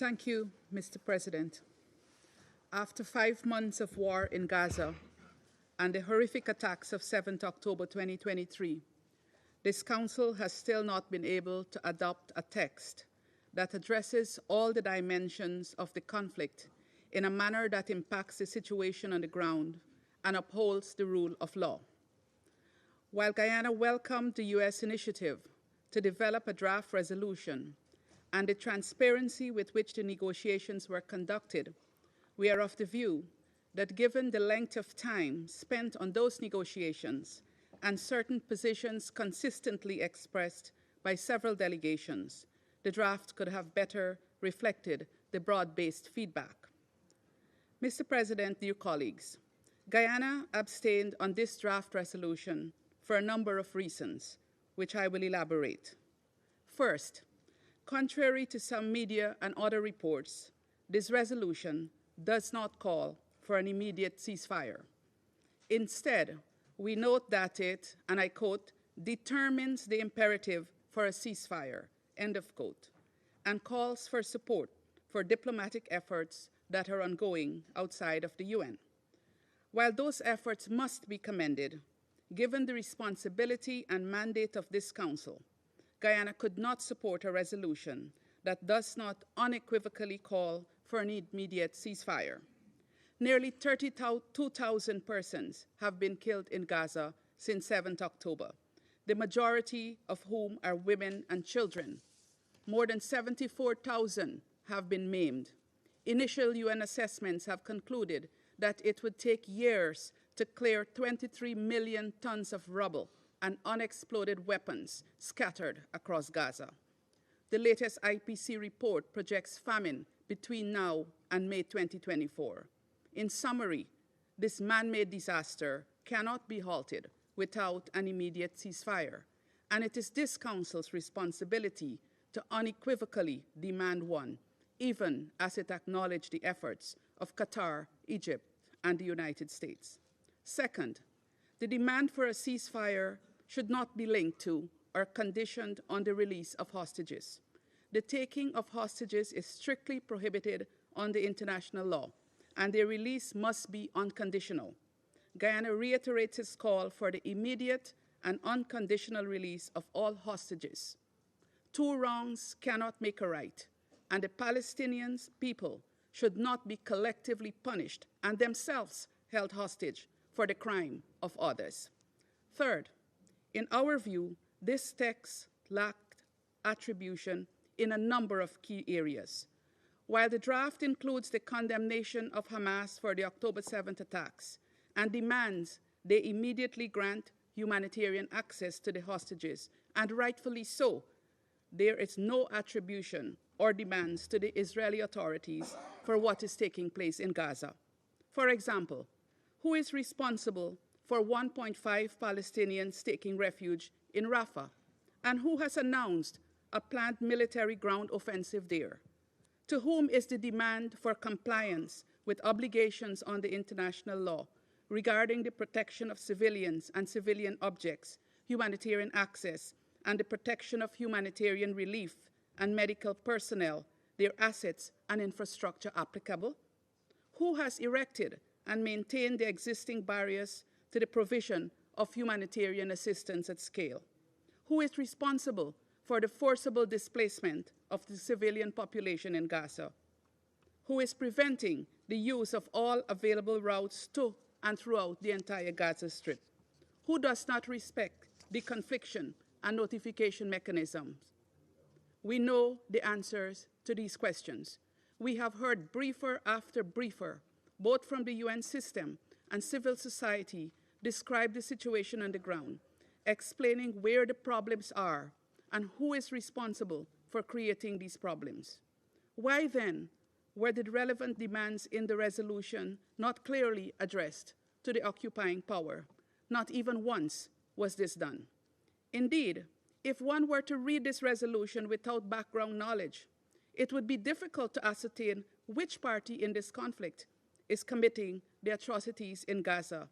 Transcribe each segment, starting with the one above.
Thank you, Mr. President. After 5 months of war in Gaza and the horrific attacks of 7th October 2023, this Council has still not been able to adopt a text that addresses all the dimensions of the conflict in a manner that impacts the situation on the ground and upholds the rule of law. While Guyana welcomed the U.S. initiative to develop a draft resolution and the transparency with which the negotiations were conducted, we are of the view that given the length of time spent on those negotiations and certain positions consistently expressed by several delegations, the draft could have better reflected the broad-based feedback. Mr. President, dear colleagues, Guyana abstained on this draft resolution for a number of reasons, which I will elaborate. First, contrary to some media and other reports, this resolution does not call for an immediate ceasefire. Instead, we note that it, and I quote, determines the imperative for a ceasefire, end of quote, and calls for support for diplomatic efforts that are ongoing outside of the UN. While those efforts must be commended, given the responsibility and mandate of this Council, Guyana could not support a resolution that does not unequivocally call for an immediate ceasefire. Nearly 32,000 persons have been killed in Gaza since 7th October, the majority of whom are women and children. More than 74,000 have been maimed. Initial UN assessments have concluded that it would take years to clear 23 million tons of rubble and unexploded weapons scattered across Gaza. The latest IPC report projects famine between now and May 2024. In summary, this man-made disaster cannot be halted without an immediate ceasefire, and it is this Council's responsibility to unequivocally demand one, even as it acknowledged the efforts of Qatar, Egypt, and the United States. Second, the demand for a ceasefire should not be linked to or conditioned on the release of hostages. The taking of hostages is strictly prohibited under international law, and their release must be unconditional. Guyana reiterates its call for the immediate and unconditional release of all hostages. Two wrongs cannot make a right, and the Palestinian people should not be collectively punished and themselves held hostage for the crime of others. Third, in our view, this text lacked attribution in a number of key areas. While the draft includes the condemnation of Hamas for the October 7th attacks and demands they immediately grant humanitarian access to the hostages, and rightfully so, there is no attribution or demands to the Israeli authorities for what is taking place in Gaza. For example, who is responsible for 1.5 Palestinians taking refuge in Rafah, and who has announced a planned military ground offensive there? To whom is the demand for compliance with obligations under international law regarding the protection of civilians and civilian objects, humanitarian access, and the protection of humanitarian relief and medical personnel, their assets and infrastructure applicable? Who has erected and maintained the existing barriers to the provision of humanitarian assistance at scale? Who is responsible for the forcible displacement of the civilian population in Gaza? Who is preventing the use of all available routes to and throughout the entire Gaza Strip? Who does not respect the confliction and notification mechanisms? We know the answers to these questions. We have heard briefer after briefer, both from the UN system and civil society, describe the situation on the ground, explaining where the problems are and who is responsible for creating these problems. Why then were the relevant demands in the resolution not clearly addressed to the occupying power? Not even once was this done. Indeed, if one were to read this resolution without background knowledge, it would be difficult to ascertain which party in this conflict is committing the atrocities in Gaza,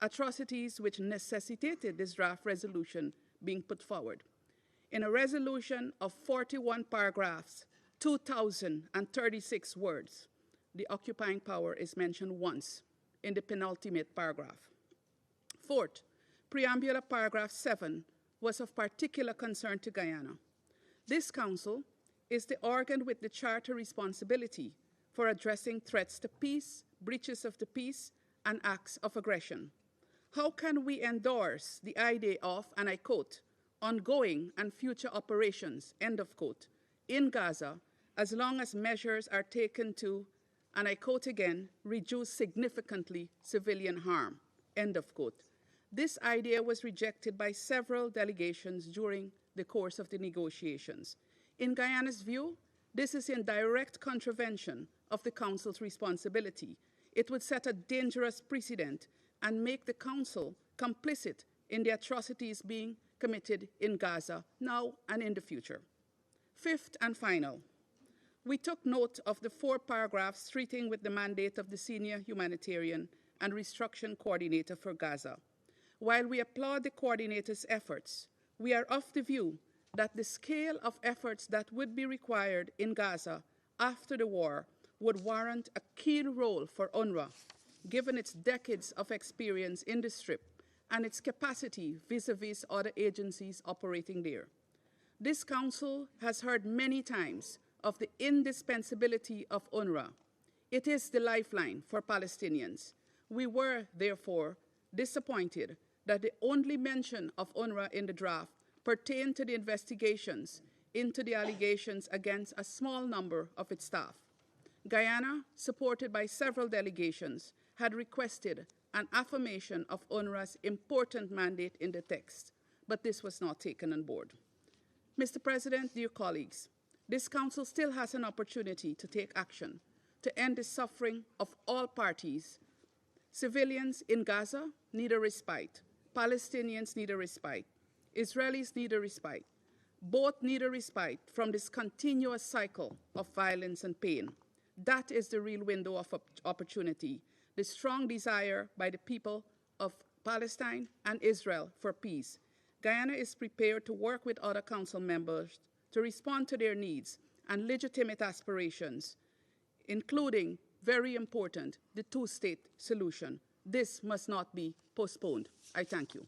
atrocities which necessitated this draft resolution being put forward. In a resolution of 41 paragraphs, 2,036 words. The occupying power is mentioned once in the penultimate paragraph. Fourth, preambular paragraph 7 was of particular concern to Guyana. This council is the organ with the charter responsibility for addressing threats to peace, breaches of the peace, and acts of aggression. How can we endorse the idea of, and I quote, ongoing and future operations, end of quote, in Gaza, as long as measures are taken to, and I quote again, reduce significantly civilian harm, end of quote. This idea was rejected by several delegations during the course of the negotiations. In Guyana's view, this is in direct contravention of the Council's responsibility. It would set a dangerous precedent and make the Council complicit in the atrocities being committed in Gaza now and in the future. Fifth and final, we took note of the 4 paragraphs treating with the mandate of the Senior Humanitarian and Reconstruction Coordinator for Gaza. While we applaud the coordinator's efforts, we are of the view that the scale of efforts that would be required in Gaza after the war would warrant a keen role for UNRWA, given its decades of experience in the Strip and its capacity vis-à-vis other agencies operating there. This Council has heard many times of the indispensability of UNRWA. It is the lifeline for Palestinians. We were, therefore, disappointed that the only mention of UNRWA in the draft pertained to the investigations into the allegations against a small number of its staff. Guyana, supported by several delegations, had requested an affirmation of UNRWA's important mandate in the text, but this was not taken on board. Mr. President, dear colleagues, this Council still has an opportunity to take action to end the suffering of all parties. Civilians in Gaza need a respite. Palestinians need a respite. Israelis need a respite. Both need a respite from this continuous cycle of violence and pain. That is the real window of opportunity, the strong desire by the people of Palestine and Israel for peace. Guyana is prepared to work with other Council members to respond to their needs and legitimate aspirations, including, very important, the two-state solution. This must not be postponed. I thank you.